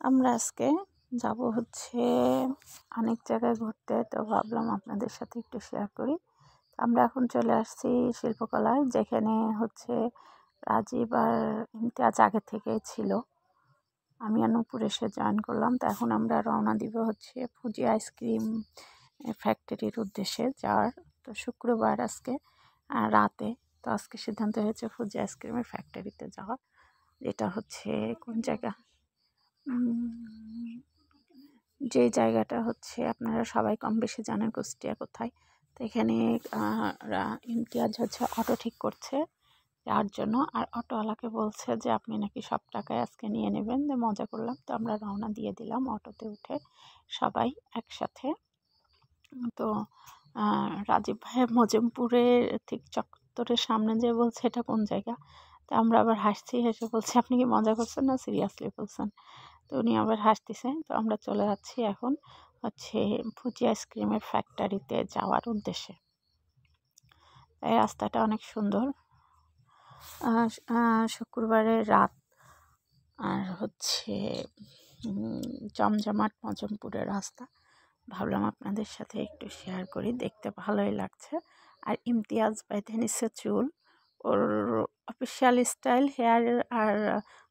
আমরা আজকে যাব হচ্ছে অনেক জায়গায় ঘুরতে, তো ভাবলাম আপনাদের সাথে একটু শেয়ার করি। আমরা এখন চলে আসছি শিল্পকলায়, যেখানে হচ্ছে রাজীব আর ইমতিয়াজ আগে থেকে ছিল। আমি আর নূপুর এসে জয়েন করলাম। তো এখন আমরা রওনা দিব হচ্ছে ফুজি আইসক্রিম ফ্যাক্টরির উদ্দেশ্যে যাওয়ার। তো শুক্রবার আজকে রাতে, তো আজকে সিদ্ধান্ত হয়েছে ফুজি আইসক্রিমের ফ্যাক্টরিতে যাওয়ার, যেটা হচ্ছে কোন জায়গা, যে জায়গাটা হচ্ছে আপনারা সবাই কম বেশি জানেন কুষ্টিয়া কোথায়। তো এখানে ইমতিয়াজ হচ্ছে অটো ঠিক করছে যাওয়ার জন্য, আর অটোওয়ালাকে বলছে যে আপনি নাকি সব টাকায় আজকে নিয়ে নেবেন। যে মজা করলাম, তো আমরা রওনা দিয়ে দিলাম অটোতে উঠে সবাই একসাথে। তো রাজীব ভাই মজিমপুরের ঠিক চত্বরের সামনে যে বলছে এটা কোন জায়গা। তো আমরা আবার হাসছি, হেসে বলছি আপনি কি মজা করছেন না সিরিয়াসলি বলছেন। তো উনি আবার হাসতেছে। তো আমরা চলে যাচ্ছি এখন হচ্ছে ফুজি আইসক্রিমের ফ্যাক্টরিতে যাওয়ার উদ্দেশ্যে। এই রাস্তাটা অনেক সুন্দর, শুক্রবারের রাত, আর হচ্ছে জমজমাট মজমপুরের রাস্তা। ভাবলাম আপনাদের সাথে একটু শেয়ার করি, দেখতে ভালোই লাগছে। আর ইমতিয়াজ বাইতে নিচ্ছে চুল, ওর অফিসিয়াল স্টাইল হেয়ার আর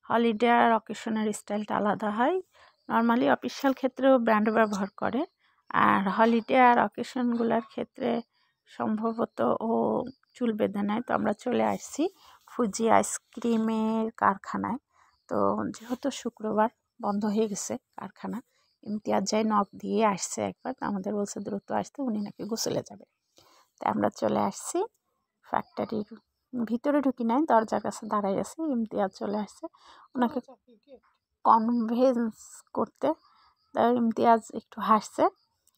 হলিডে আর অকেশনের স্টাইলটা আলাদা হয়। নর্মালি অফিসিয়াল ক্ষেত্রেও ব্র্যান্ড ব্যবহার করে, আর হলিডে আর অকেশনগুলোর ক্ষেত্রে সম্ভবত ও চুল বেঁধে নেয়। তো আমরা চলে আসছি ফুজি আইসক্রিমের কারখানায়। তো যেহেতু শুক্রবার বন্ধ হয়ে গেছে কারখানা, ইমতিয়াজ যাই নক দিয়ে আসছে একবার, তো আমাদের বলছে দ্রুত আসতে, উনি নাকি গোসলে যাবে। তো আমরা চলে আসছি ফ্যাক্টরির ভিতরে, ঢুকি নাই, দরজার কাছে দাঁড়াই আছি। ইমতিয়াজ চলে আসছে ওনাকে কনভিন্স করতে। তাই ইমতিয়াজ একটু হাসছে।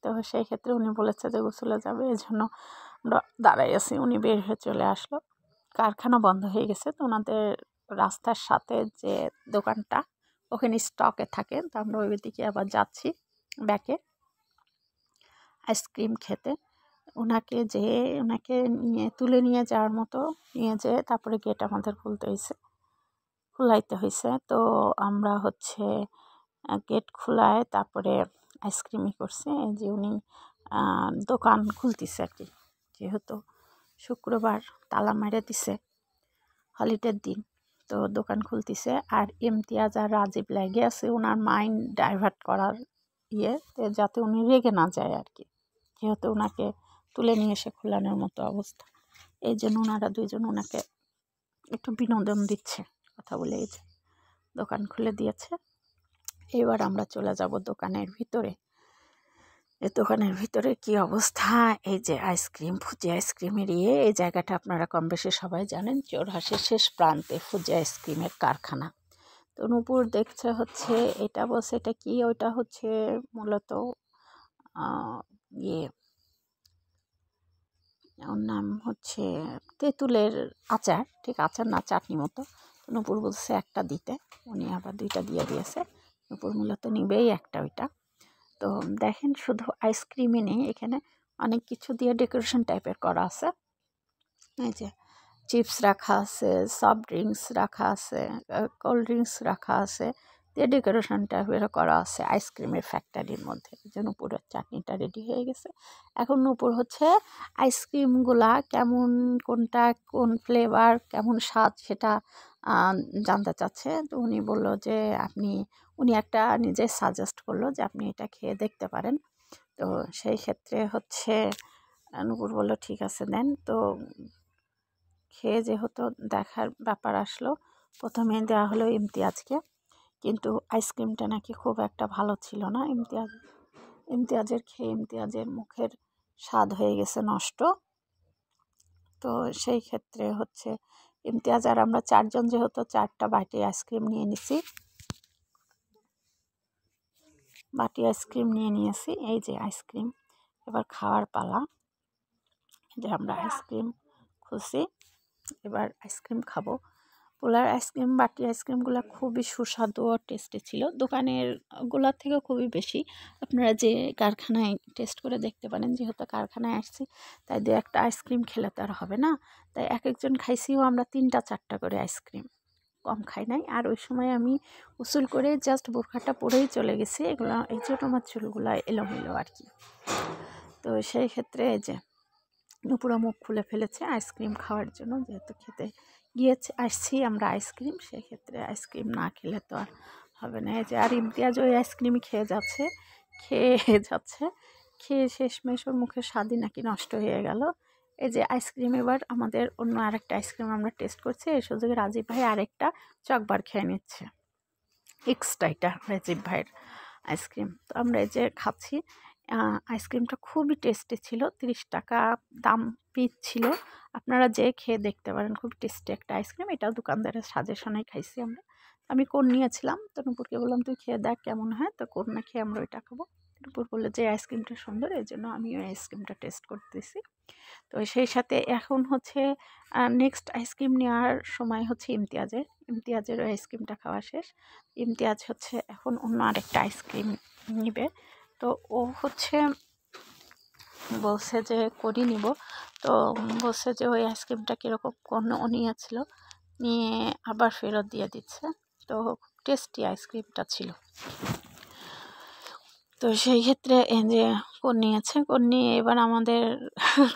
তো সেই ক্ষেত্রে উনি বলেছে যে গোসলে যাবে, এই জন্য দাঁড়াই আছি। উনি বের হয়ে চলে আসলো, কারখানা বন্ধ হয়ে গেছে। তো ওনাদের রাস্তার সাথে যে দোকানটা ওখানে স্টকে থাকে। তো আমরা ওই দিকে আবার যাচ্ছি ব্যাকে আইসক্রিম খেতে। ওনাকে নিয়ে তুলে নিয়ে যাওয়ার মতো নিয়ে যেয়ে তারপরে গেট আমাদের খুলাইতে হয়েছে। তো আমরা হচ্ছে গেট খোলায় তারপরে আইসক্রিমই করছে। এই যে উনি দোকান খুলতেছে আর কি, যেহেতু শুক্রবার তালা মেরে দিছে হলিডের দিন, তো দোকান খুলতেছে। আর ইমতিয়াজ আর রাজীব লেগে আছে ওনার মাইন্ড ডাইভার্ট করার যাতে উনি রেগে না যায় আর কি, যেহেতু ওনাকে তুলে নিয়ে এসে খোলানোর মতো অবস্থা। এই জন্য ওনারা দুইজন ওনাকে একটু বিনোদন দিচ্ছে, কথা বলে এই যে দোকান খুলে দিয়েছে। এবার আমরা চলে যাব দোকানের ভিতরে। এই দোকানের ভিতরে কি অবস্থা, এই যে আইসক্রিম ফুজি আইসক্রিমের এই জায়গাটা আপনারা কম বেশি সবাই জানেন, চৌরাশির শেষ প্রান্তে ফুজি আইসক্রিমের কারখানা। তো নূপুর দেখছে হচ্ছে এটা, বলছে এটা কি, ওইটা হচ্ছে মূলত ওর নাম হচ্ছে তেঁতুলের আচার, ঠিক আচার না চাটনি মতো। নূপুর বলছে একটা দিতে, উনি আবার দুইটা দিয়ে দিয়েছে। নূপুর মূলত নিবেই একটা ওইটা। তো দেখেন শুধু আইসক্রিমই নেই, এখানে অনেক কিছু দিয়ে ডেকোরেশন টাইপের করা আছে। এই যে চিপস রাখা আছে, সফট ড্রিঙ্কস রাখা আছে, কোল্ড ড্রিঙ্কস রাখা আছে, দিয়ে ডেকোরেশন টাইপের করা আছে আইসক্রিমের ফ্যাক্টরির মধ্যে। যে নূপুরের চাটনিটা রেডি হয়ে গেছে। এখন নূপুর হচ্ছে আইসক্রিমগুলা কেমন, কোনটা কোন ফ্লেভার, কেমন স্বাদ সেটা জানতে চাচ্ছে। তো উনি বললো যে উনি একটা নিজে সাজেস্ট করলো যে আপনি এটা খেয়ে দেখতে পারেন। তো সেই ক্ষেত্রে হচ্ছে নূপুর বললো ঠিক আছে দেন। তো খেয়ে যেহেতু দেখার ব্যাপার আসলো, প্রথমে দেওয়া হলো ইমতিয়াজকে, কিন্তু আইসক্রিমটা নাকি খুব একটা ভালো ছিল না। ইমতিয়াজের খেয়ে ইমতিয়াজের মুখের স্বাদ হয়ে গেছে নষ্ট। তো সেই ক্ষেত্রে হচ্ছে ইমতিয়াজ আর আমরা চারজন, যেহেতু চারটা বাটি আইসক্রিম নিয়ে নিছি, এই যে আইসক্রিম এবার খাওয়ার পালা। যে আমরা আইসক্রিম খুঁজছি, এবার আইসক্রিম খাবো। পোলার আইসক্রিম, বাটি আইসক্রিমগুলো খুবই সুস্বাদু ও টেস্টি ছিল, দোকানের গুলার থেকে খুবই বেশি। আপনারা যে কারখানায় টেস্ট করে দেখতে পারেন, যেহেতু কারখানায় আসছি তাই দু একটা আইসক্রিম খেলে তো আর হবে না। তাই এক একজন খাইছিও আমরা 3টা 4টা করে আইসক্রিম। কম খাই নাই। আর ওই সময় আমি গোসল করে জাস্ট বোরখাটা পরেই চলে গেছি, এগুলো এই জন্য আমার চুলগুলো এলোমেলো আর কি। তো সেই ক্ষেত্রে এই যে নুপুরা মুখ খুলে ফেলেছে আইসক্রিম খাওয়ার জন্য, যেহেতু খেতে গিয়েছে আসছি আমরা আইসক্রিম, সেক্ষেত্রে আইসক্রিম না খেলে তো আর হবে না। এই যে আর ইমতিয়াজ ওই আইসক্রিমই খেয়ে যাচ্ছে খেয়ে শেষমেশ ওর মুখের স্বাদই নাকি নষ্ট হয়ে গেল। এই যে আইসক্রিম, এবার আমাদের অন্য আরেকটা আইসক্রিম আমরা টেস্ট করছি, এই সুযোগে রাজীব ভাই আরেকটা চকবার খেয়ে নিচ্ছে এক্সট্রা, এটা রাজীব ভাইয়ের আইসক্রিম। তো আমরা এই যে খাচ্ছি, আইসক্রিমটা খুবই টেস্টি ছিল, 30 টাকা দাম পিস ছিল, আপনারা যে খেয়ে দেখতে পারেন, খুব টেস্টি একটা আইসক্রিম। এটাও দোকানদারের সাজেশনেই খাইছি আমরা। আমি কোন নিয়েছিলাম, তো নূপুরকে বললাম তুই খেয়ে দেখ কেমন হয়, তো কোন না খেয়ে আমরা ওইটা খাবো। নূপুর বললো যে আইসক্রিমটা সুন্দর, এই জন্য আমি ওই আইসক্রিমটা টেস্ট করতেছি। তো সেই সাথে এখন হচ্ছে নেক্সট আইসক্রিম নেওয়ার সময় হচ্ছে ইমতিয়াজের ওই আইসক্রিমটা খাওয়া শেষ। ইমতিয়াজ হচ্ছে এখন অন্য আরেকটা আইসক্রিম নিবে। তো ও হচ্ছে বলছে যে করি নিব, তো বলছে যে ওই আইসক্রিমটা কীরকম কোন ও নিয়েছিল, নিয়ে আবার ফেরত দিয়ে দিচ্ছে। তো টেস্টি আইসক্রিমটা ছিল। তো সেই ক্ষেত্রে যে কোন নিয়ে এবার আমাদের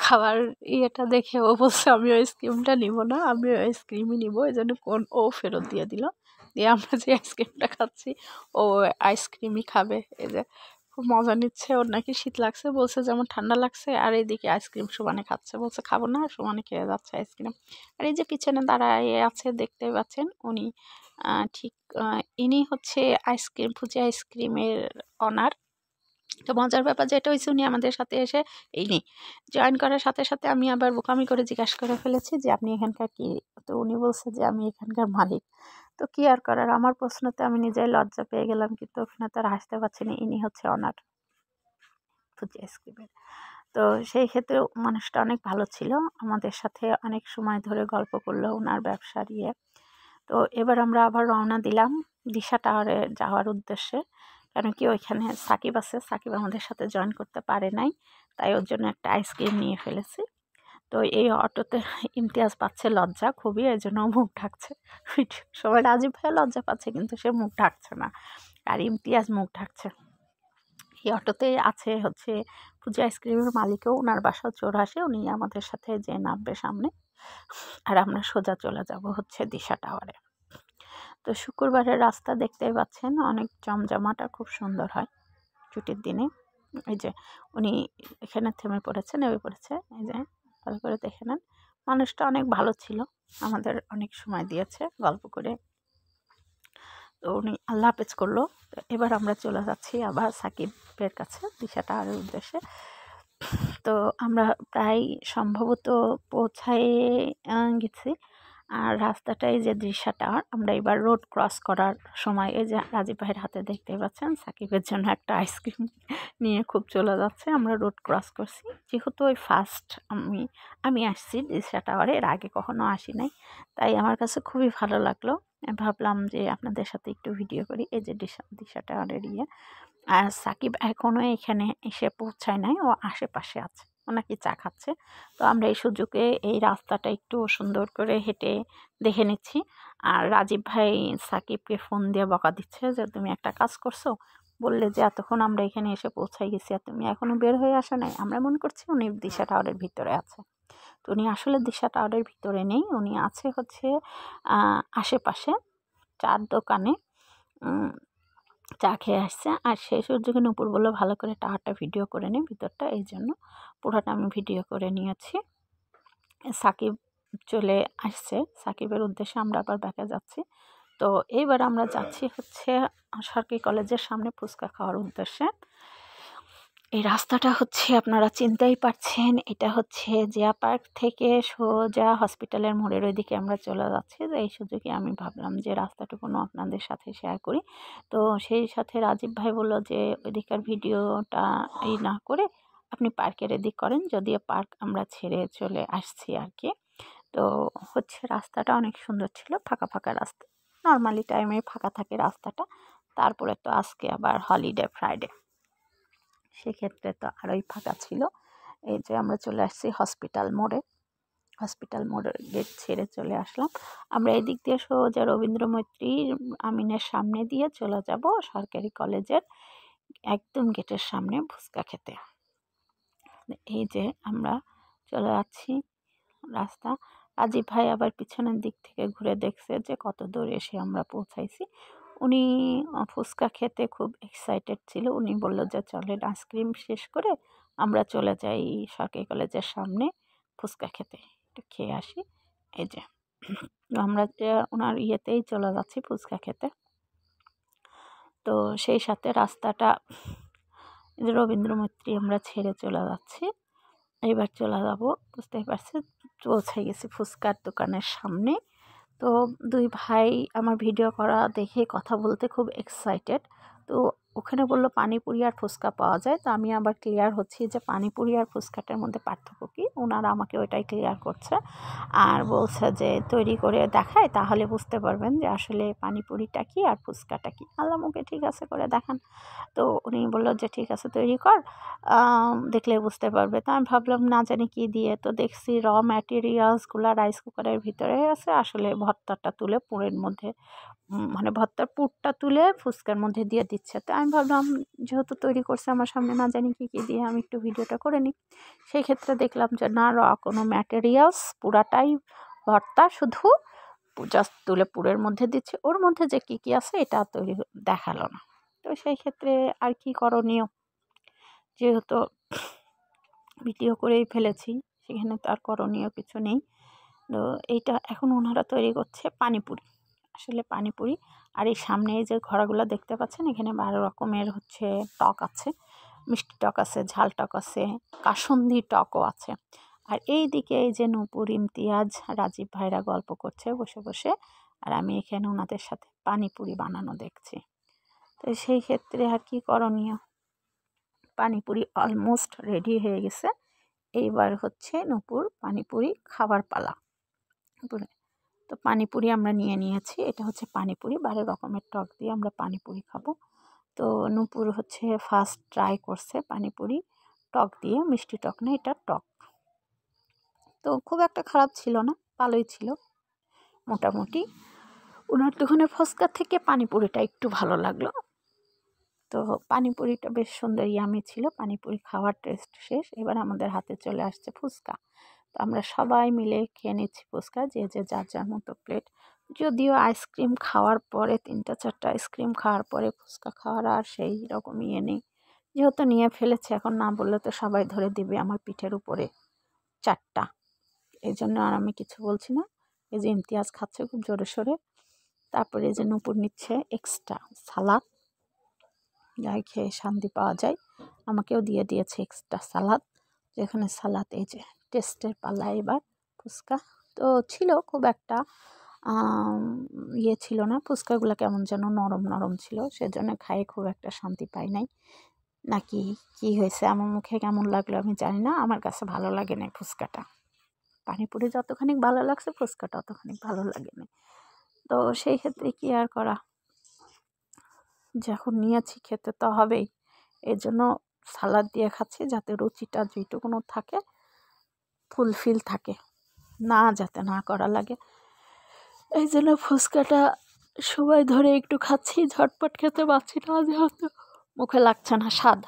খাবার ইয়েটা দেখে ও বলছে আমি ওই আইসক্রিমটা নিব না, আমি ওই আইসক্রিমই নিব, এই জন্য কোন ও ফেরত দিয়ে দিল। দিয়ে আমরা যে আইসক্রিমটা খাচ্ছি ও আইসক্রিমই খাবে। এই যে খুব মজা নিচ্ছে, ওর নাকি শীত লাগছে, বলছে যেমন ঠান্ডা লাগছে, আর এইদিকে আইসক্রিম সমানে খাচ্ছে, বলছে খাবো না, সমানে খেয়ে যাচ্ছে আইসক্রিম। আর এই যে পিছনে দাঁড়ায় আছে দেখতে পাচ্ছেন উনি, ঠিক ইনি হচ্ছে ফুজি আইসক্রিমের অনার। তো মজার ব্যাপার যেটা হয়েছে, উনি আমাদের সাথে এসে জয়েন করার সাথে সাথে আমি আবার বোকামি করে জিজ্ঞাসা করে ফেলেছি যে আপনি এখানকার কি, তো উনি বলছে যে আমি এখানকার মালিক। তো কি আর করার, আমার প্রশ্নতে আমি নিজেই লজ্জা পেয়ে গেলাম, কিন্তু ওখানে তো আর হাসতে পারছি না, ইনি হচ্ছে অনার ফুজি আইসক্রিমের। তো সেই ক্ষেত্রে মানুষটা অনেক ভালো ছিল, আমাদের সাথে অনেক সময় ধরে গল্প করলো ওনার ব্যবসার ইয়ে। তো এবার আমরা আবার রওনা দিলাম দিশা টাওয়ারে যাওয়ার উদ্দেশ্যে, কেন কি ওইখানে সাকিব আছে, সাকিব আমাদের সাথে জয়েন করতে পারে নাই, তাই ওর জন্য একটা আইসক্রিম নিয়ে ফেলেছি। তো এই অটোতে ইমতিয়াজ পাচ্ছে লজ্জা খুবই, এই জন্য মুখ ঢাকছে। সবাই রাজীব ভাই লজ্জা পাচ্ছে কিন্তু সে মুখ ঢাকছে না, আর ইমতিয়াজ মুখ ঢাকছে। এই অটোতে আছে হচ্ছে পূজা আইসক্রিমের মালিকও, ওনার বাসাও চোরাশে, উনি আমাদের সাথে যে নামবে সামনে, আর আমরা সোজা চলে যাব হচ্ছে দিশা টাওয়ারে। তো শুক্রবারের রাস্তা দেখতেই পাচ্ছেন অনেক জমজমাটা, খুব সুন্দর হয় ছুটির দিনে। এই যে উনি এখানে নেমে পড়েছে, এই যে ভালো করে দেখে নেন, মানুষটা অনেক ভালো ছিল, আমাদের অনেক সময় দিয়েছে গল্প করে। তো উনি আল্লাহ হাফেজ করলো। তো এবার আমরা চলে যাচ্ছি আবার সাকিবের কাছে দিশা টাওয়ারের উদ্দেশ্যে। তো আমরা প্রায় সম্ভবত পৌঁছায় গেছি, আর রাস্তাটাই যে দিশা টাওয়ার, আমরা এবার রোড ক্রস করার সময় এই যে রাজীব ভাইয়ের হাতে দেখতে পাচ্ছেন সাকিবের জন্য একটা আইসক্রিম নিয়ে খুব চলে যাচ্ছে। আমরা রোড ক্রস করছি, যেহেতু ওই ফার্স্ট আমি আসছি দিশা টাওয়ারে, এর আগে কখনো আসি নাই, তাই আমার কাছে খুবই ভালো লাগলো। ভাবলাম যে আপনাদের সাথে একটু ভিডিও করি। এই যে দিশা টাওয়ারের ইয়ে, আর সাকিব এখনও এখানে এসে পৌঁছায় নাই, ও আশেপাশে আছে, ও নাকি চা খাচ্ছে। তো আমরা এই সুযোগে এই রাস্তাটা একটু সুন্দর করে হেঁটে দেখে নিচ্ছি। আর রাজীব ভাই সাকিবকে ফোন দিয়ে বকা দিচ্ছে যে তুমি একটা কাজ করছো, বললে যে এতক্ষণ আমরা এখানে এসে পৌঁছাই গেছি আর তুমি এখনও বের হয়ে আসো নাই। আমরা মনে করছি উনি দিশা টাওয়ারের ভিতরে আছে, তো উনি আসলে দিশা টাওয়ারের ভিতরে নেই, উনি আছে হচ্ছে আশেপাশে চার দোকানে চা খেয়ে আসছে। আর সেই সুযোগে নূপুর বললো ভালো করে টাওয়ারটা ভিডিও করে নে ভিতরটা, এই জন্য পুরোটা আমি ভিডিও করে নিয়েছি। সাকিব চলে আসছে, সাকিবের উদ্দেশ্যে আমরা আবার ব্যাকে যাচ্ছি। তো এইবার আমরা যাচ্ছি হচ্ছে সরকারি কলেজের সামনে ফুচকা খাওয়ার উদ্দেশ্যে। এই রাস্তাটা হচ্ছে আপনারা চিনতেই পারছেন, এটা হচ্ছে জিয়া পার্ক থেকে সোজা হসপিটালের মোড়ের ওইদিকে আমরা চলে যাচ্ছি। তো এই সুযোগে আমি ভাবলাম যে রাস্তাটুকুনো আপনাদের সাথে শেয়ার করি। তো সেই সাথে রাজীব ভাই বললো যে ওইদিকার ভিডিওটা না করে আপনি পার্কের এদিক করেন, যদিও পার্ক আমরা ছেড়ে চলে আসছি আর কি। তো হচ্ছে রাস্তাটা অনেক সুন্দর ছিল, ফাঁকা ফাঁকা রাস্তা, নর্মালি টাইমে ফাঁকা থাকে রাস্তাটা। তারপরে তো আজকে আবার হলিডে ফ্রাইডে, সেক্ষেত্রে তো আরোই ফাঁকা ছিল। এই যে আমরা চলে আসছি হসপিটাল মোড়ে, হসপিটাল মোড়ের গেট ছেড়ে চলে আসলাম। আমরা এই দিক দিয়ে সোজা রবীন্দ্র মৈত্রী আমিনের সামনে দিয়ে চলে যাব সরকারি কলেজের একদম গেটের সামনে ফুচকা খেতে। এই যে আমরা চলে যাচ্ছি রাস্তা। রাজীব ভাই আবার পিছনের দিক থেকে ঘুরে দেখছে যে কত দূর এসে আমরা পৌঁছাইছি। উনি ফুচকা খেতে খুব এক্সাইটেড ছিল। উনি বলল যে চলেন আইসক্রিম শেষ করে আমরা চলে যাই সরকারি কলেজের সামনে ফুচকা খেতে, একটু খেয়ে আসি। এই যে আমরা যে ওনার ইয়েতেই চলে যাচ্ছি ফুচকা খেতে। তো সেই সাথে রাস্তাটা রবীন্দ্র মৈত্রী আমরা ছেড়ে চলে যাচ্ছি। এবার চলে যাব, বুঝতেই পারছি পৌঁছে গেছি ফুচকার দোকানের সামনে। তো দুই ভাই আমার ভিডিও করা দেখে কথা বলতে খুব এক্সাইটেড। তো ওখানে বললো পানিপুরি আর ফুচকা পাওয়া যায়। তো আমি আবার ক্লিয়ার হচ্ছি যে পানিপুরি আর ফুচকাটার মধ্যে পার্থক্য কী। ওনারা আমাকে ওইটাই ক্লিয়ার করছে আর বলছে যে তৈরি করে দেখায় তাহলে বুঝতে পারবেন যে আসলে পানিপুরিটা কী আর ফুচকাটা কী। আল্লাহ মুখে ঠিক আছে করে দেখান। তো উনি বললো যে ঠিক আছে তৈরি কর, দেখলে বুঝতে পারবে। তো আমি ভাবলাম না জানি কী দিয়ে, তো দেখছি র ম্যাটেরিয়ালসগুলো রাইস কুকারের ভিতরে আছে, আসলে ভর্তাটা তুলে পুরের মধ্যে মানে ভর্তার পুরটা তুলে ফুচকার মধ্যে দিয়ে দিচ্ছে। তো আমি ভাবলাম যেহেতু তৈরি করছে আমার সামনে না জানি কী কী দিয়ে, আমি একটু ভিডিওটা করে নিই। সেই ক্ষেত্রে দেখলাম যে না কোনো ম্যাটেরিয়ালস, পুরাটাই ভর্তা, শুধু জাস্ট তুলে পুরের মধ্যে দিচ্ছে। ওর মধ্যে যে কী কী আছে এটা তৈরি দেখালো না। তো সেই ক্ষেত্রে আর কি করণীয়, যেহেতু ভিডিও করেই ফেলেছি সেখানে তো আর করণীয় কিছু নেই। তো এইটা এখন ওনারা তৈরি করছে পানিপুরি, আসলে পানিপুরি। আর এই সামনে যে ঘোড়াগুলো দেখতে পাচ্ছেন এখানে 12 রকমের হচ্ছে টক আছে, মিষ্টি টক আছে, ঝাল টক আছে, কাসুন্দি টকও আছে। আর এই দিকে এই যে নূপুর, ইমতিয়াজ, রাজীব ভাইরা গল্প করছে বসে বসে, আর আমি এখানে ওনাদের সাথে পানিপুরি বানানো দেখছি। তো সেই ক্ষেত্রে আর কি করণীয়, পানিপুরি অলমোস্ট রেডি হয়ে গেছে। এইবার হচ্ছে নূপুর পানিপুরি খাবার পালা। তো পানিপুরি আমরা নিয়ে নিয়েছি, এটা হচ্ছে পানিপুরি, 12 রকমের টক দিয়ে আমরা পানিপুরি খাবো। তো নূপুর হচ্ছে ফার্স্ট ট্রাই করছে পানিপুরি টক দিয়ে, মিষ্টি টক না, এটা টক। তো খুব একটা খারাপ ছিল না, ভালোই ছিল মোটামুটি। ওনার দোকানের ফুচকা থেকে পানিপুরিটা একটু ভালো লাগলো। তো পানিপুরিটা বেশ সুন্দর ইয়ামি ছিল। পানিপুরি খাওয়ার টেস্ট শেষ, এবার আমাদের হাতে চলে আসছে ফুচকা। তো আমরা সবাই মিলে খেয়ে নিচ্ছি ফুচকা, যে যে যার যার মতো প্লেট। যদিও আইসক্রিম খাওয়ার পরে 3-4টা আইসক্রিম খাওয়ার পরে ফুচকা খাওয়ার আর সেই রকম ইয়ে নেই। যেহেতু নিয়ে ফেলেছে, এখন না বললে তো সবাই ধরে দিবে আমার পিঠের উপরে 4টা। এই জন্য আর আমি কিছু বলছি না। এই যে ইমতিয়াজ খাচ্ছে খুব জোরে সোরে, তারপরে এই যে নূপুর নিচ্ছে এক্সট্রা সালাদ, যাই খেয়ে শান্তি পাওয়া যায়। আমাকেও দিয়ে দিয়েছে এক্সট্রা সালাদ, যেখানে সালাদ। এই যে টেস্টের পাল্লা এবার ফুচকা। তো ছিল খুব একটা ইয়ে ছিল না, ফুচকাগুলো কেমন যেন নরম নরম ছিল, সেজন্য খাইয়ে খুব একটা শান্তি পাই নাই। নাকি কি হয়েছে, আমার মুখে কেমন লাগলো আমি জানি না, আমার কাছে ভালো লাগে না ফুচকাটা। পানিপুরি যতখানি ভালো লাগছে ফুচকাটা অতখানি ভালো লাগে না। তো সেই ক্ষেত্রে কি আর করা, যখন নিয়েছি খেতে তো হবেই। এর জন্য সালাদ দিয়ে খাচ্ছি, যাতে রুচিটা যেটুকুনো থাকে, ফুলফিল থাকে, না যাতে না করা লাগে। এই জন্য ফুচকাটা সময় ধরে একটু খাচ্ছি, ঝটপট খেতে পারছি না যেহেতু মুখে লাগছে না স্বাদ,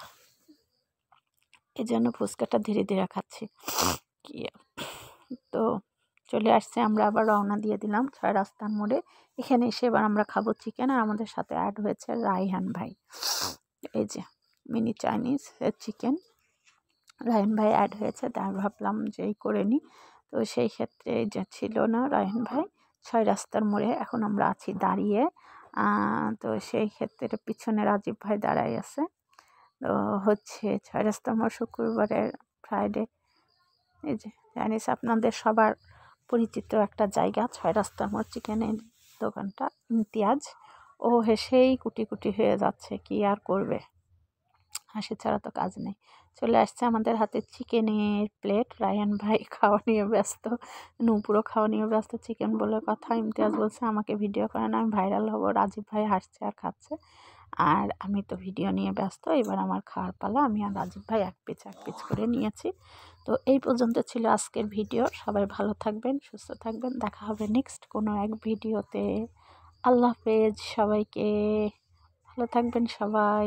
এই জন্য ফুচকাটা ধীরে ধীরে খাচ্ছি। কি তো চলে আসছে, আমরা আবার রওনা দিয়ে দিলাম 6 রাস্তার মোড়ে। এখানে এসে এবার আমরা খাবো চিকেন, আর আমাদের সাথে অ্যাড হয়েছে রায়হান ভাই। এই যে মিনি চাইনিজ চিকেন, রায়হান ভাই অ্যাড হয়েছে, তাই ভাবলাম যে এই করে নিই। তো সেই ক্ষেত্রে যে ছিল না রায়হান ভাই 6 রাস্তার মোড়ে, এখন আমরা আছি দাঁড়িয়ে। তো সেই ক্ষেত্রে পিছনে রাজীব ভাই দাঁড়াই আছে। তো হচ্ছে 6 রাস্তার মোড়, শুক্রবারের ফ্রাইডে। এই যে চাইনিজ আপনাদের সবার পরিচিত একটা জায়গা, 6 রাস্তার মোড় চিকেনের দোকানটা। ইমতিয়াজ ও হেসেই কুটি কুটি হয়ে যাচ্ছে, কি আর করবে, হাসি ছাড়া তো কাজ নেই। চলে আসছে আমাদের হাতে চিকেনের প্লেট, রায়হান ভাই খাওয়া নিয়ে ব্যস্ত, নূপুরও খাওয়া নিয়ে ব্যস্ত। চিকেন বলে কথা, ইমতিয়াজ বলছে আমাকে ভিডিও করে না, আমি ভাইরাল হব। রাজীব ভাই হাসছে আর খাচ্ছে, আর আমি তো ভিডিও নিয়ে ব্যস্ত। এবার আমার খাওয়ার পালা, আমি আর রাজীব ভাই এক পিচ করে নিয়েছি। তো এই পর্যন্ত ছিল আজকের ভিডিও। সবাই ভালো থাকবেন, সুস্থ থাকবেন। দেখা হবে নেক্সট কোনো এক ভিডিওতে। আল্লাহ হাফেজ সবাইকে। ভালো থাকবেন সবাই।